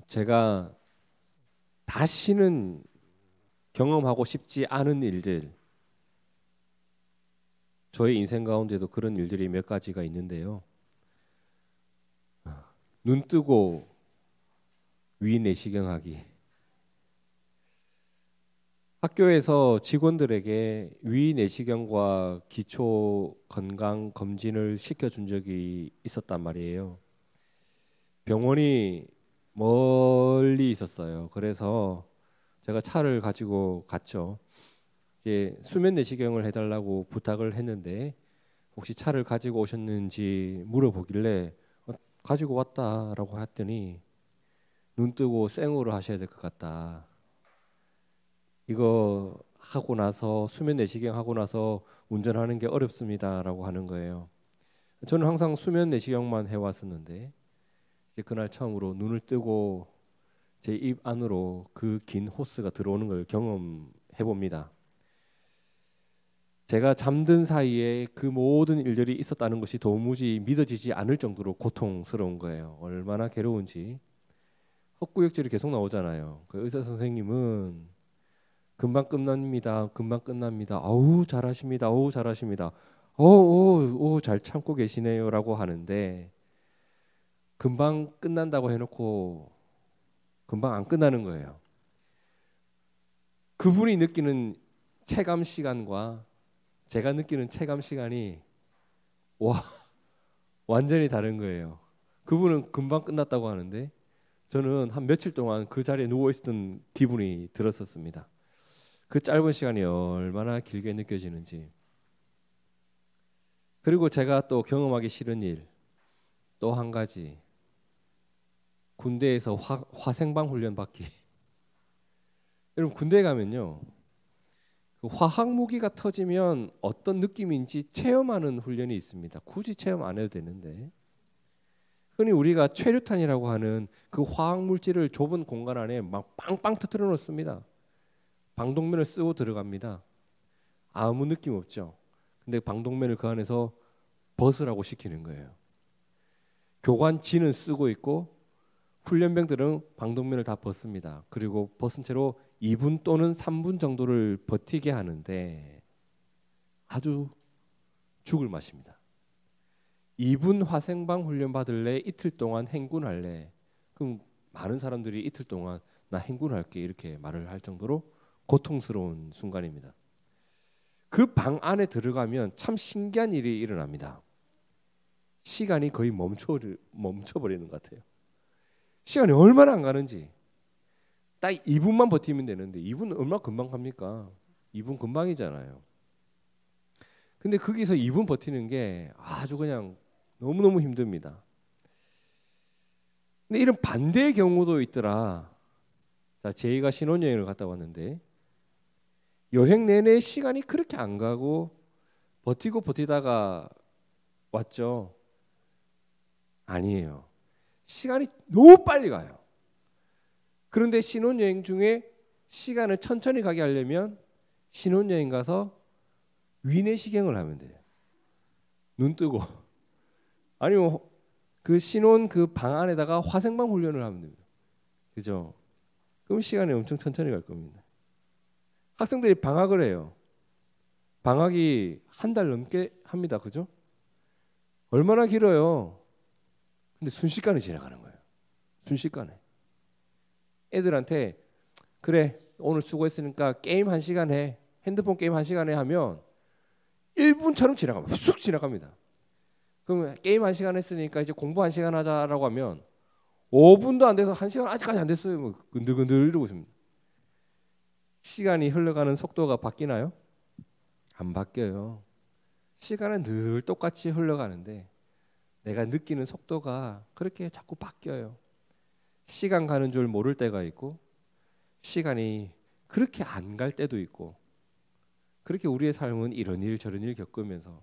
제가 다시는 경험하고 싶지 않은 일들, 저의 인생 가운데도 그런 일들이 몇 가지가 있는데요. 눈 뜨고 위 내시경하기. 학교에서 직원들에게 위 내시경과 기초 건강 검진을 시켜준 적이 있었단 말이에요. 병원이 멀리 있었어요. 그래서 제가 차를 가지고 갔죠. 이제 수면 내시경을 해달라고 부탁을 했는데 혹시 차를 가지고 오셨는지 물어보길래 가지고 왔다라고 했더니 눈 뜨고 생으로 하셔야 될 것 같다. 이거 하고 나서 수면 내시경 하고 나서 운전하는 게 어렵습니다라고 하는 거예요. 저는 항상 수면 내시경만 해왔었는데 이제 그날 처음으로 눈을 뜨고 제 입 안으로 그 긴 호스가 들어오는 걸 경험해 봅니다. 제가 잠든 사이에 그 모든 일들이 있었다는 것이 도무지 믿어지지 않을 정도로 고통스러운 거예요. 얼마나 괴로운지. 헛구역질이 계속 나오잖아요. 그 의사 선생님은 금방 끝납니다. 금방 끝납니다. 아우 잘하십니다. 어우 잘하십니다. 어우 잘 참고 계시네요라고 하는데 금방 끝난다고 해놓고 금방 안 끝나는 거예요. 그분이 느끼는 체감 시간과 제가 느끼는 체감 시간이 완전히 다른 거예요. 그분은 금방 끝났다고 하는데 저는 한 며칠 동안 그 자리에 누워 있었던 기분이 들었었습니다. 그 짧은 시간이 얼마나 길게 느껴지는지. 그리고 제가 또 경험하기 싫은 일 또 한 가지, 군대에서 화생방 훈련 받기. 여러분 군대에 가면요, 그 화학 무기가 터지면 어떤 느낌인지 체험하는 훈련이 있습니다. 굳이 체험 안 해도 되는데 흔히 우리가 최루탄이라고 하는 그 화학 물질을 좁은 공간 안에 막 빵빵 터뜨려 놓습니다. 방독면을 쓰고 들어갑니다. 아무 느낌 없죠. 근데 방독면을 그 안에서 벗으라고 시키는 거예요. 교관진은 쓰고 있고 훈련병들은 방독면을 다 벗습니다. 그리고 벗은 채로 2분 또는 3분 정도를 버티게 하는데 아주 죽을 맛입니다. 2분 화생방 훈련 받을래? 이틀 동안 행군할래? 그럼 많은 사람들이 이틀 동안 나 행군할게 이렇게 말을 할 정도로 고통스러운 순간입니다. 그 방 안에 들어가면 참 신기한 일이 일어납니다. 시간이 거의 멈춰버리는 것 같아요. 시간이 얼마나 안 가는지. 딱 2분만 버티면 되는데 2분 얼마나 금방 갑니까? 2분 금방이잖아요. 근데 거기서 2분 버티는 게 아주 그냥 너무너무 힘듭니다. 근데 이런 반대의 경우도 있더라. 자, 제이가 신혼여행을 갔다 왔는데 여행 내내 시간이 그렇게 안 가고 버티고 버티다가 왔죠. 아니에요. 시간이 너무 빨리 가요. 그런데 신혼여행 중에 시간을 천천히 가게 하려면 신혼여행 가서 위내시경을 하면 돼요. 눈 뜨고. 아니면 그 신혼 그 방 안에다가 화생방 훈련을 하면 됩니다. 그죠? 그럼 시간이 엄청 천천히 갈 겁니다. 학생들이 방학을 해요. 방학이 한 달 넘게 합니다. 그죠? 얼마나 길어요. 근데 순식간에 지나가는 거예요. 순식간에. 애들한테 그래 오늘 수고했으니까 게임 1시간 해. 핸드폰 게임 1시간 해 하면 1분처럼 지나갑니다. 쑥 지나갑니다. 그럼 게임 1시간 했으니까 이제 공부 1시간 하자라고 하면 5분도 안 돼서 1시간 아직까지 안 됐어요. 뭐 근들근들 이러고 있습니다. 시간이 흘러가는 속도가 바뀌나요? 안 바뀌어요. 시간은 늘 똑같이 흘러가는데 내가 느끼는 속도가 그렇게 자꾸 바뀌어요. 시간 가는 줄 모를 때가 있고 시간이 그렇게 안 갈 때도 있고 그렇게 우리의 삶은 이런 일 저런 일 겪으면서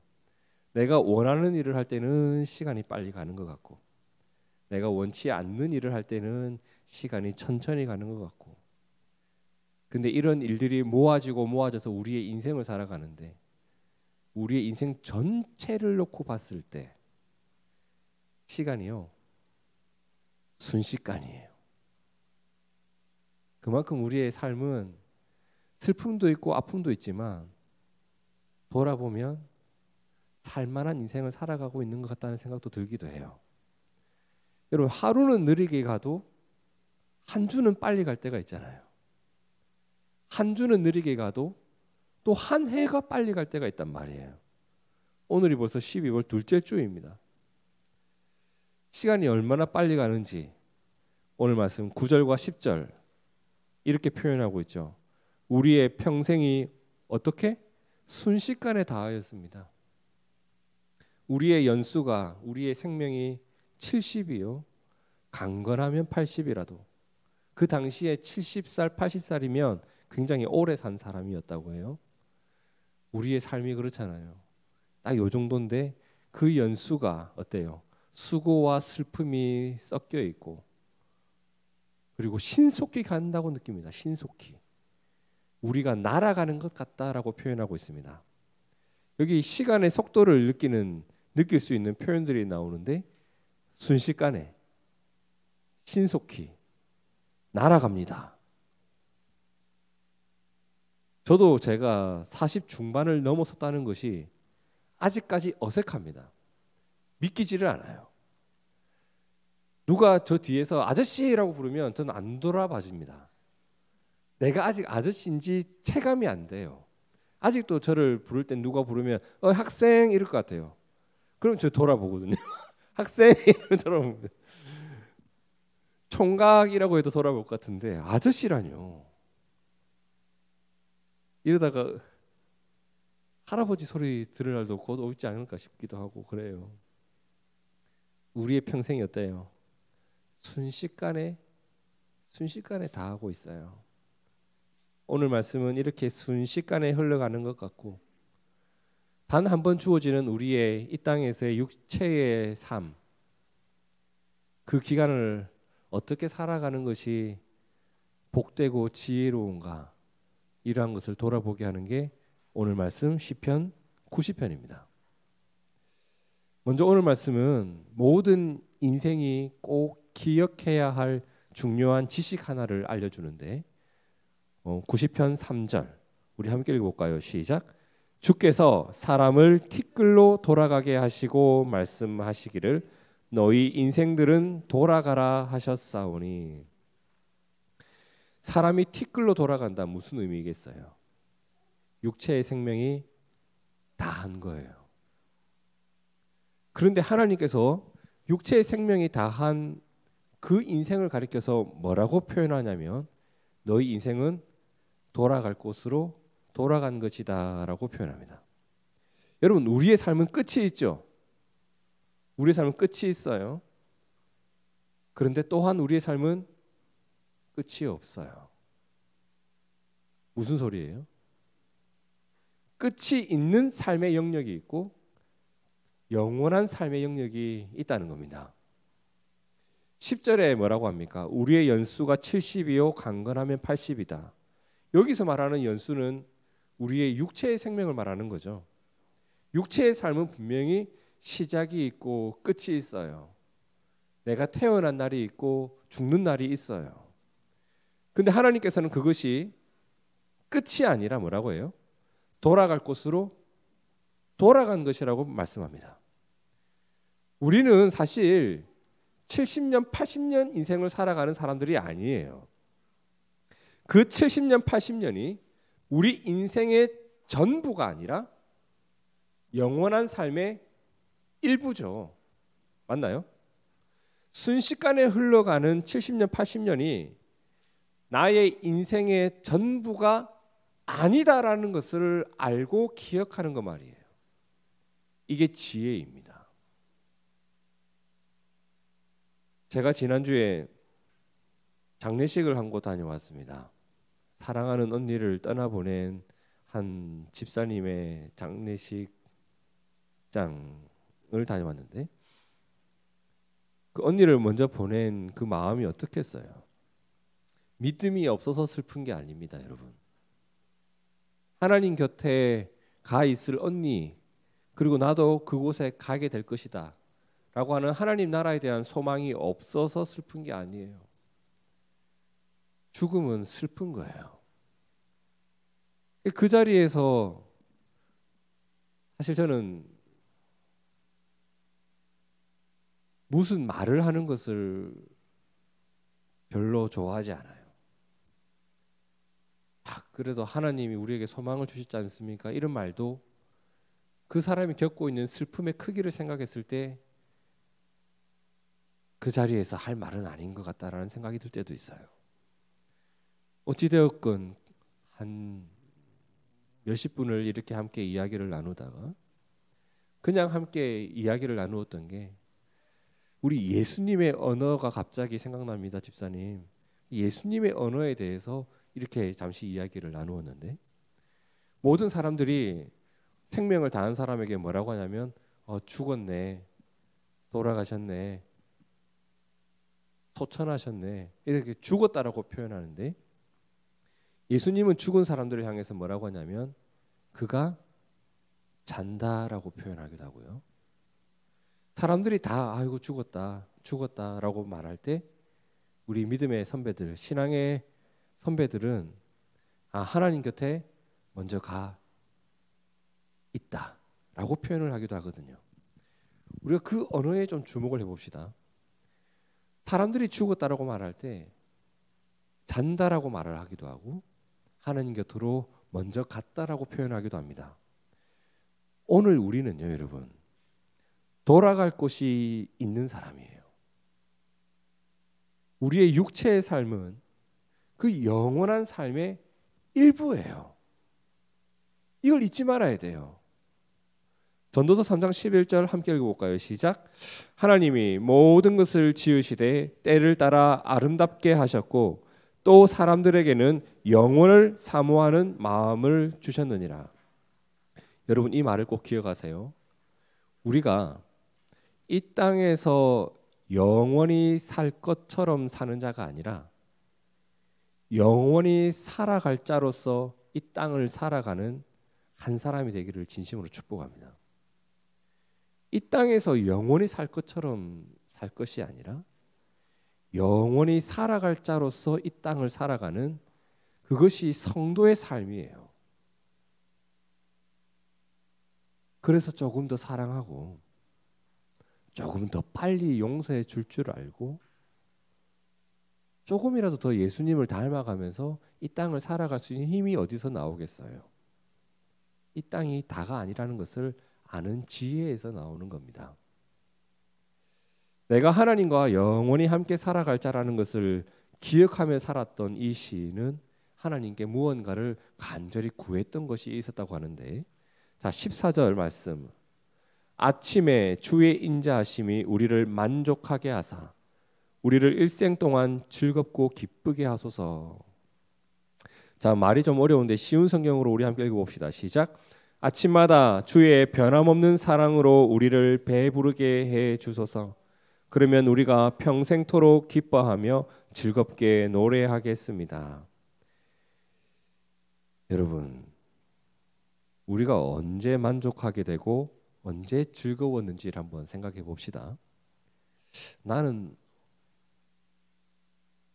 내가 원하는 일을 할 때는 시간이 빨리 가는 것 같고 내가 원치 않는 일을 할 때는 시간이 천천히 가는 것 같고 근데 이런 일들이 모아져서 우리의 인생을 살아가는데 우리의 인생 전체를 놓고 봤을 때 시간이요 순식간이에요. 그만큼 우리의 삶은 슬픔도 있고 아픔도 있지만 돌아보면 살만한 인생을 살아가고 있는 것 같다는 생각도 들기도 해요. 여러분, 하루는 느리게 가도 한 주는 빨리 갈 때가 있잖아요. 한 주는 느리게 가도 또 한 해가 빨리 갈 때가 있단 말이에요. 오늘이 벌써 12월 둘째 주입니다. 시간이 얼마나 빨리 가는지 오늘 말씀 9절과 10절 이렇게 표현하고 있죠. 우리의 평생이 어떻게? 순식간에 다하였습니다. 우리의 연수가, 우리의 생명이 70이요. 강건하면 80이라도. 그 당시에 70살, 80살이면 굉장히 오래 산 사람이었다고 해요. 우리의 삶이 그렇잖아요. 딱 요 정도인데 그 연수가 어때요? 수고와 슬픔이 섞여 있고 그리고 신속히 간다고 느낍니다. 신속히. 우리가 날아가는 것 같다라고 표현하고 있습니다. 여기 시간의 속도를 느낄 수 있는 표현들이 나오는데 순식간에 신속히 날아갑니다. 저도 제가 40 중반을 넘어섰다는 것이 아직까지 어색합니다. 믿기지를 않아요. 누가 저 뒤에서 아저씨라고 부르면 저는 안 돌아봐줍니다. 내가 아직 아저씨인지 체감이 안 돼요. 아직도 저를 부를 땐 누가 부르면 학생 이럴 것 같아요. 그럼 저 돌아보거든요. 학생 이러면 돌아봅니다. 총각이라고 해도 돌아볼 것 같은데 아저씨라뇨. 이러다가 할아버지 소리 들을 날도 곧 오지 않을까 싶기도 하고 그래요. 우리의 평생이 어때요? 순식간에 다 하고 있어요. 오늘 말씀은 이렇게 순식간에 흘러가는 것 같고 단 한 번 주어지는 우리의 이 땅에서의 육체의 삶, 그 기간을 어떻게 살아가는 것이 복되고 지혜로운가, 이러한 것을 돌아보게 하는 게 오늘 말씀 시편 90편입니다. 먼저 오늘 말씀은 모든 인생이 꼭 기억해야 할 중요한 지식 하나를 알려주는데 90편 3절 우리 함께 읽어볼까요? 시작. 주께서 사람을 티끌로 돌아가게 하시고 말씀하시기를 너희 인생들은 돌아가라 하셨사오니. 사람이 티끌로 돌아간다, 무슨 의미겠어요? 육체의 생명이 다한 거예요. 그런데 하나님께서 육체의 생명이 다한 그 인생을 가리켜서 뭐라고 표현하냐면 너희 인생은 돌아갈 곳으로 돌아간 것이다 라고 표현합니다. 여러분, 우리의 삶은 끝이 있죠. 우리의 삶은 끝이 있어요. 그런데 또한 우리의 삶은 끝이 없어요. 무슨 소리예요? 끝이 있는 삶의 영역이 있고 영원한 삶의 영역이 있다는 겁니다. 10절에 뭐라고 합니까? 우리의 연수가 70이요 강건하면 80이다. 여기서 말하는 연수는 우리의 육체의 생명을 말하는 거죠. 육체의 삶은 분명히 시작이 있고 끝이 있어요. 내가 태어난 날이 있고 죽는 날이 있어요. 근데 하나님께서는 그것이 끝이 아니라 뭐라고 해요? 돌아갈 곳으로 돌아간 것이라고 말씀합니다. 우리는 사실 70년, 80년 인생을 살아가는 사람들이 아니에요. 그 70년, 80년이 우리 인생의 전부가 아니라 영원한 삶의 일부죠. 맞나요? 순식간에 흘러가는 70년, 80년이 나의 인생의 전부가 아니다라는 것을 알고 기억하는 것 말이에요. 이게 지혜입니다. 제가 지난주에 장례식을 한 곳 다녀왔습니다. 사랑하는 언니를 떠나보낸 한 집사님의 장례식장을 다녀왔는데 그 언니를 먼저 보낸 그 마음이 어떻겠어요? 믿음이 없어서 슬픈 게 아닙니다, 여러분. 하나님 곁에 가 있을 언니, 그리고 나도 그곳에 가게 될 것이다 라고 하는 하나님 나라에 대한 소망이 없어서 슬픈 게 아니에요. 죽음은 슬픈 거예요. 그 자리에서 사실 저는 무슨 말을 하는 것을 별로 좋아하지 않아요. 그래도 하나님이 우리에게 소망을 주시지 않습니까? 이런 말도 그 사람이 겪고 있는 슬픔의 크기를 생각했을 때 그 자리에서 할 말은 아닌 것 같다라는 생각이 들 때도 있어요. 어찌되었건 한 몇십 분을 이렇게 함께 이야기를 나누다가 그냥 함께 이야기를 나누었던 게 우리 예수님의 언어가 갑자기 생각납니다, 집사님. 예수님의 언어에 대해서 이렇게 잠시 이야기를 나누었는데 모든 사람들이 생명을 다한 사람에게 뭐라고 하냐면 죽었네, 돌아가셨네, 소천하셨네 이렇게 죽었다라고 표현하는데 예수님은 죽은 사람들을 향해서 뭐라고 하냐면 그가 잔다라고 표현하기도 하고요. 사람들이 다 아이고 죽었다라고 말할 때 우리 믿음의 선배들, 신앙의 선배들은 하나님 곁에 먼저 가 있다라고 표현을 하기도 하거든요. 우리가 그 언어에 좀 주목을 해봅시다. 사람들이 죽었다라고 말할 때 잔다라고 말을 하기도 하고 하나님 곁으로 먼저 갔다라고 표현하기도 합니다. 오늘 우리는요, 여러분, 돌아갈 곳이 있는 사람이에요. 우리의 육체의 삶은 그 영원한 삶의 일부예요. 이걸 잊지 말아야 돼요. 전도서 3장 11절 함께 읽어볼까요? 시작. 하나님이 모든 것을 지으시되 때를 따라 아름답게 하셨고 또 사람들에게는 영원을 사모하는 마음을 주셨느니라. 여러분 이 말을 꼭 기억하세요. 우리가 이 땅에서 영원히 살 것처럼 사는 자가 아니라 영원히 살아갈 자로서 이 땅을 살아가는 한 사람이 되기를 진심으로 축복합니다. 이 땅에서 영원히 살 것처럼 살 것이 아니라 영원히 살아갈 자로서 이 땅을 살아가는 그것이 성도의 삶이에요. 그래서 조금 더 사랑하고 조금 더 빨리 용서해 줄 알고 조금이라도 더 예수님을 닮아가면서 이 땅을 살아갈 수 있는 힘이 어디서 나오겠어요? 이 땅이 다가 아니라는 것을 아는 지혜에서 나오는 겁니다. 내가 하나님과 영원히 함께 살아갈 자라는 것을 기억하며 살았던 이 시인은 하나님께 무언가를 간절히 구했던 것이 있었다고 하는데, 자 14절 말씀. 아침에 주의 인자하심이 우리를 만족하게 하사 우리를 일생 동안 즐겁고 기쁘게 하소서. 자 말이 좀 어려운데 쉬운 성경으로 우리 함께 읽어봅시다. 시작. 아침마다 주의 변함없는 사랑으로 우리를 배부르게 해 주소서. 그러면 우리가 평생토록 기뻐하며 즐겁게 노래하겠습니다. 여러분, 우리가 언제 만족하게 되고 언제 즐거웠는지를 한번 생각해 봅시다. 나는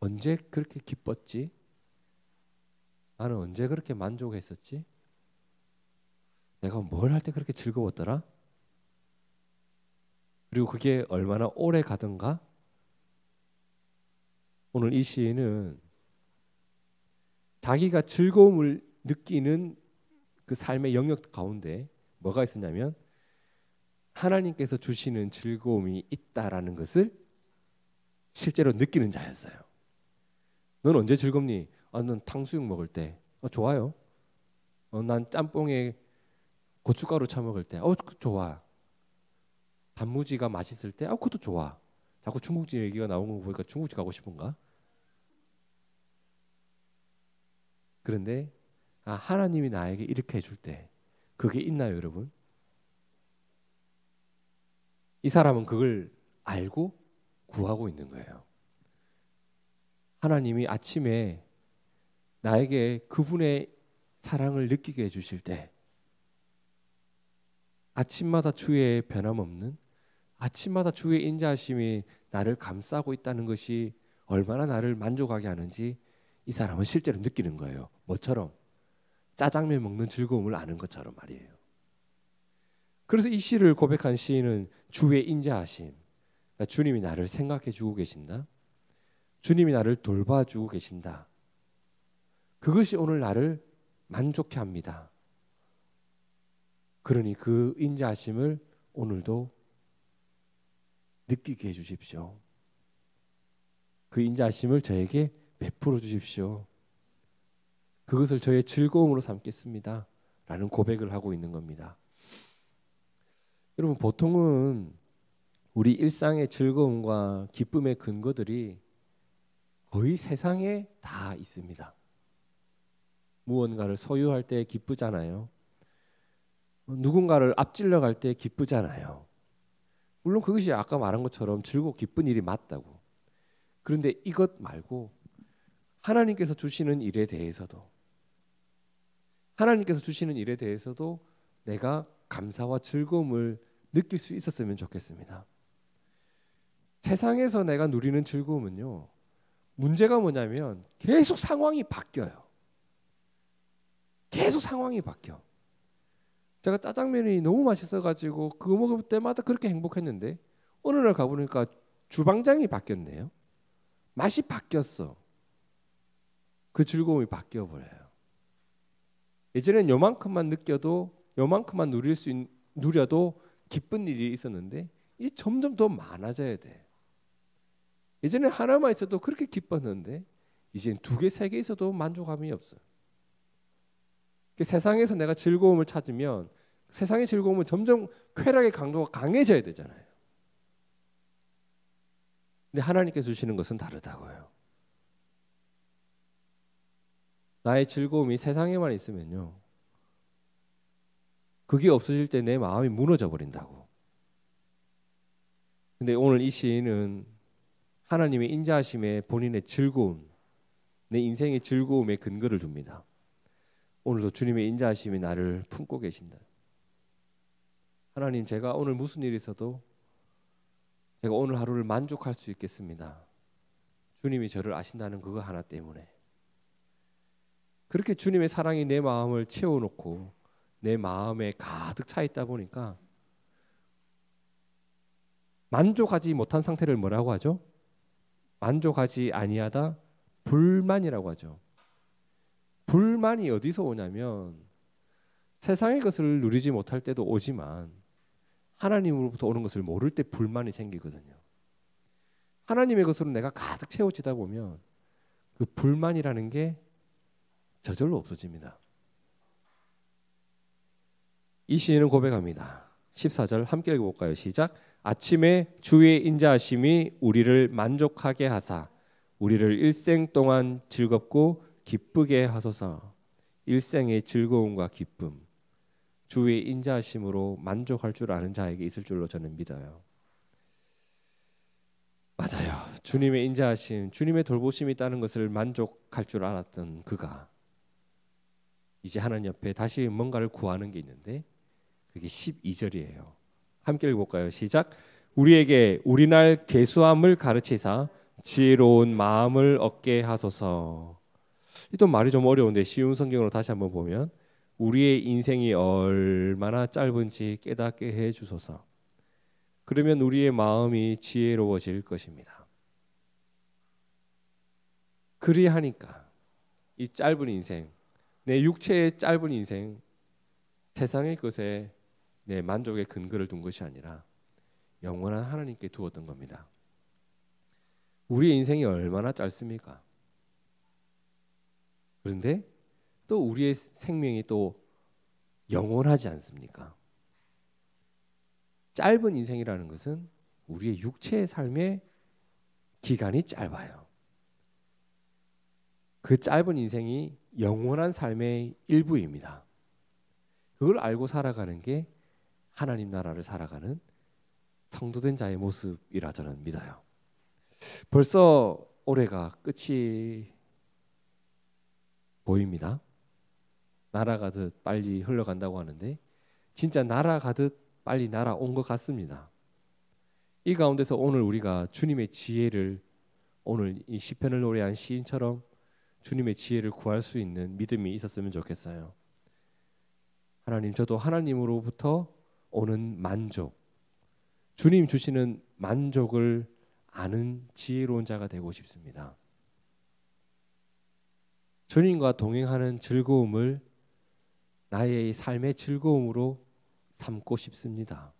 언제 그렇게 기뻤지? 나는 언제 그렇게 만족했었지? 내가 뭘 할 때 그렇게 즐거웠더라? 그리고 그게 얼마나 오래 가던가? 오늘 이 시인은 자기가 즐거움을 느끼는 그 삶의 영역 가운데 뭐가 있었냐면 하나님께서 주시는 즐거움이 있다라는 것을 실제로 느끼는 자였어요. 넌 언제 즐겁니? 넌 탕수육 먹을 때. 좋아요. 난 짬뽕에 고춧가루 쳐 먹을 때. 좋아. 단무지가 맛있을 때. 그것도 좋아. 자꾸 중국집 얘기가 나오는 거 보니까 중국집 가고 싶은가? 그런데 하나님이 나에게 이렇게 해줄 때 그게 있나요, 여러분? 이 사람은 그걸 알고 구하고 있는 거예요. 하나님이 아침에 나에게 그분의 사랑을 느끼게 해주실 때 아침마다 주의 변함없는 아침마다 주의 인자하심이 나를 감싸고 있다는 것이 얼마나 나를 만족하게 하는지 이 사람은 실제로 느끼는 거예요. 뭐처럼? 짜장면 먹는 즐거움을 아는 것처럼 말이에요. 그래서 이 시를 고백한 시인은 주의 인자하심, 그러니까 주님이 나를 생각해 주고 계신다, 주님이 나를 돌봐주고 계신다, 그것이 오늘 나를 만족해 합니다. 그러니 그 인자하심을 오늘도 느끼게 해주십시오. 그 인자하심을 저에게 베풀어 주십시오. 그것을 저의 즐거움으로 삼겠습니다 라는 고백을 하고 있는 겁니다. 여러분, 보통은 우리 일상의 즐거움과 기쁨의 근거들이 거의 세상에 다 있습니다. 무언가를 소유할 때 기쁘잖아요. 누군가를 앞질러 갈 때 기쁘잖아요. 물론 그것이 아까 말한 것처럼 즐겁고 기쁜 일이 맞다고. 그런데 이것 말고 하나님께서 주시는 일에 대해서도, 내가 감사와 즐거움을 느낄 수 있었으면 좋겠습니다. 세상에서 내가 누리는 즐거움은요, 문제가 뭐냐면 계속 상황이 바뀌어요. 계속 상황이 바뀌어. 제가 짜장면이 너무 맛있어가지고 그거 먹을 때마다 그렇게 행복했는데 어느 날 가보니까 주방장이 바뀌었네요. 맛이 바뀌었어. 그 즐거움이 바뀌어버려요. 예전엔 요만큼만 느껴도, 요만큼만 누려도 기쁜 일이 있었는데 이제 점점 더 많아져야 돼. 예전에 하나만 있어도 그렇게 기뻤는데 이제는 2개, 3개 있어도 만족감이 없어요. 세상에서 내가 즐거움을 찾으면 세상의 즐거움은 점점 쾌락의 강도가 강해져야 되잖아요. 근데 하나님께서 주시는 것은 다르다고요. 나의 즐거움이 세상에만 있으면요, 그게 없어질 때 내 마음이 무너져 버린다고. 근데 오늘 이 시인은 하나님의 인자하심에 본인의 즐거움, 내 인생의 즐거움에 근거를 줍니다. 오늘도 주님의 인자하심이 나를 품고 계신다. 하나님, 제가 오늘 무슨 일이 있어도 제가 오늘 하루를 만족할 수 있겠습니다. 주님이 저를 아신다는 그거 하나 때문에. 그렇게 주님의 사랑이 내 마음을 채워놓고 내 마음에 가득 차 있다 보니까 만족하지 못한 상태를 뭐라고 하죠? 만족하지 아니하다 불만이라고 하죠. 불만이 어디서 오냐면 세상의 것을 누리지 못할 때도 오지만 하나님으로부터 오는 것을 모를 때 불만이 생기거든요. 하나님의 것으로 내가 가득 채워지다 보면 그 불만이라는 게 저절로 없어집니다. 이 시인은 고백합니다. 14절 함께 읽어볼까요? 시작. 아침에 주의 인자하심이 우리를 만족하게 하사 우리를 일생 동안 즐겁고 기쁘게 하소서. 일생의 즐거움과 기쁨, 주의 인자하심으로 만족할 줄 아는 자에게 있을 줄로 저는 믿어요. 맞아요. 주님의 인자하심, 주님의 돌보심이 있다는 것을 만족할 줄 알았던 그가 이제 하나님 옆에 다시 뭔가를 구하는 게 있는데 그게 12절이에요. 함께 읽어볼까요? 시작. 우리에게 우리날 계수함을 가르치사 지혜로운 마음을 얻게 하소서. 또 말이 좀 어려운데 쉬운 성경으로 다시 한번 보면 우리의 인생이 얼마나 짧은지 깨닫게 해 주소서. 그러면 우리의 마음이 지혜로워질 것입니다. 그리하니까 이 짧은 인생, 내 육체의 짧은 인생, 세상의 것에 내 만족의 근거를 둔 것이 아니라 영원한 하나님께 두었던 겁니다. 우리의 인생이 얼마나 짧습니까? 그런데 또 우리의 생명이 또 영원하지 않습니까? 짧은 인생이라는 것은 우리의 육체의 삶의 기간이 짧아요. 그 짧은 인생이 영원한 삶의 일부입니다. 그걸 알고 살아가는 게 하나님 나라를 살아가는 성도된 자의 모습이라 저는 믿어요. 벌써 올해가 끝이 보입니다. 날아가듯 빨리 흘러간다고 하는데 진짜 날아가듯 빨리 날아온 것 같습니다. 이 가운데서 오늘 우리가 주님의 지혜를, 오늘 이 시편을 노래한 시인처럼 주님의 지혜를 구할 수 있는 믿음이 있었으면 좋겠어요. 하나님, 저도 하나님으로부터 오는 만족, 주님 주시는 만족을 아는 지혜로운 자가 되고 싶습니다. 주님과 동행하는 즐거움을 나의 삶의 즐거움으로 삼고 싶습니다.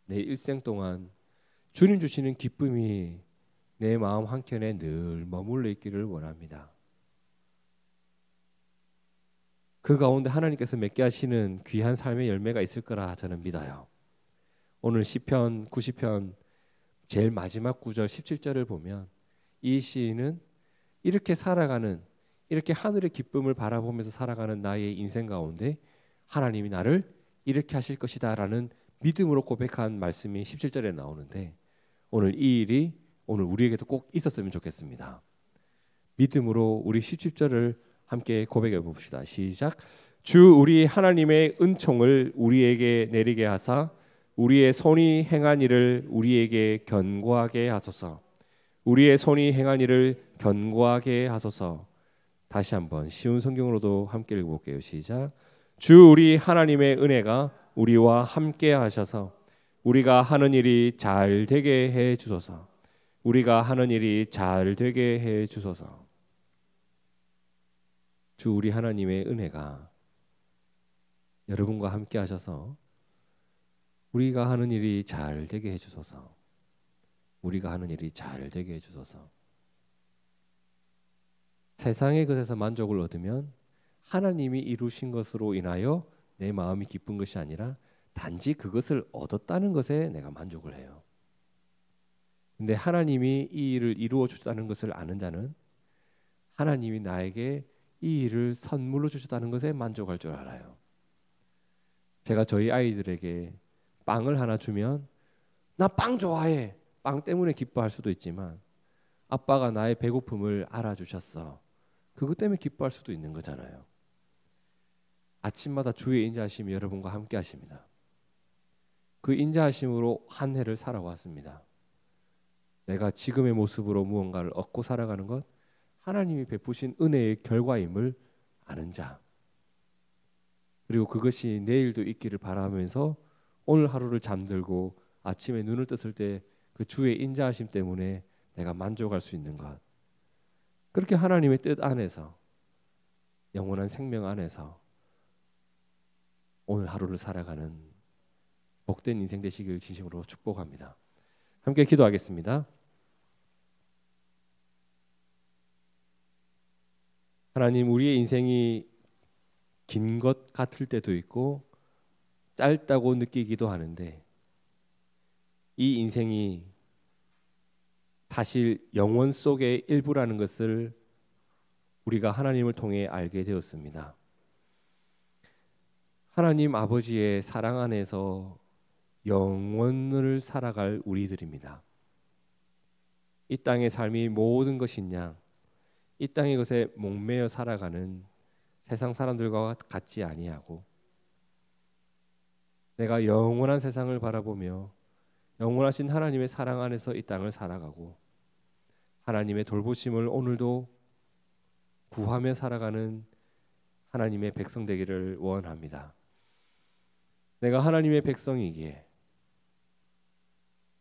내 일생 동안 주님 주시는 기쁨이 내 마음 한켠에 늘 머물러 있기를 원합니다. 그 가운데 하나님께서 맺게 하시는 귀한 삶의 열매가 있을 거라 저는 믿어요. 오늘 시편 90편 제일 마지막 구절 17절을 보면 이 시인은 이렇게 살아가는, 이렇게 하늘의 기쁨을 바라보면서 살아가는 나의 인생 가운데 하나님이 나를 이렇게 하실 것이다 라는 믿음으로 고백한 말씀이 17절에 나오는데, 오늘 이 일이 오늘 우리에게도 꼭 있었으면 좋겠습니다. 믿음으로 우리 17절을 함께 고백해 봅시다. 시작. 주 우리 하나님의 은총을 우리에게 내리게 하사 우리의 손이 행한 일을 우리에게 견고하게 하소서. 우리의 손이 행한 일을 견고하게 하소서. 다시 한번 쉬운 성경으로도 함께 읽어볼게요. 시작. 주 우리 하나님의 은혜가 우리와 함께 하셔서 우리가 하는 일이 잘 되게 해 주소서. 우리가 하는 일이 잘 되게 해 주소서. 주 우리 하나님의 은혜가 여러분과 함께 하셔서 우리가 하는 일이 잘 되게 해 주소서. 우리가 하는 일이 잘 되게 해 주소서. 세상의 것에서 만족을 얻으면 하나님이 이루신 것으로 인하여 내 마음이 기쁜 것이 아니라 단지 그것을 얻었다는 것에 내가 만족을 해요. 근데 하나님이 이 일을 이루어 주셨다는 것을 아는 자는 하나님이 나에게 이 일을 선물로 주셨다는 것에 만족할 줄 알아요. 제가 저희 아이들에게 빵을 하나 주면 나 빵 좋아해. 빵 때문에 기뻐할 수도 있지만 아빠가 나의 배고픔을 알아주셨어. 그것 때문에 기뻐할 수도 있는 거잖아요. 아침마다 주의 인자하심이 여러분과 함께 하십니다. 그 인자하심으로 한 해를 살아왔습니다. 내가 지금의 모습으로 무언가를 얻고 살아가는 것, 하나님이 베푸신 은혜의 결과임을 아는 자, 그리고 그것이 내일도 있기를 바라면서 오늘 하루를 잠들고 아침에 눈을 떴을 때 그 주의 인자하심 때문에 내가 만족할 수 있는 것, 그렇게 하나님의 뜻 안에서 영원한 생명 안에서 오늘 하루를 살아가는 복된 인생 되시길 진심으로 축복합니다. 함께 기도하겠습니다. 하나님, 우리의 인생이 긴 것 같을 때도 있고 짧다고 느끼기도 하는데 이 인생이 사실 영원 속의 일부라는 것을 우리가 하나님을 통해 알게 되었습니다. 하나님 아버지의 사랑 안에서 영원을 살아갈 우리들입니다. 이 땅의 삶이 모든 것인 양 이 땅의 것에 목매어 살아가는 세상 사람들과 같지 아니하고 내가 영원한 세상을 바라보며 영원하신 하나님의 사랑 안에서 이 땅을 살아가고 하나님의 돌보심을 오늘도 구하며 살아가는 하나님의 백성 되기를 원합니다. 내가 하나님의 백성이기에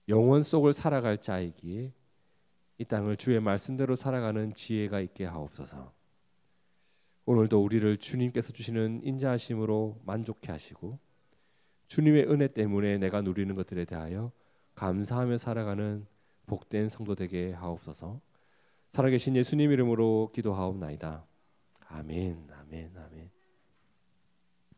영원 속을 살아갈 자이기에 이 땅을 주의 말씀대로 살아가는 지혜가 있게 하옵소서. 오늘도 우리를 주님께서 주시는 인자하심으로 만족해 하시고 주님의 은혜 때문에 내가 누리는 것들에 대하여 감사하며 살아가는 복된 성도 되게 하옵소서. 살아계신 예수님 이름으로 기도하옵나이다. 아멘, 아멘, 아멘.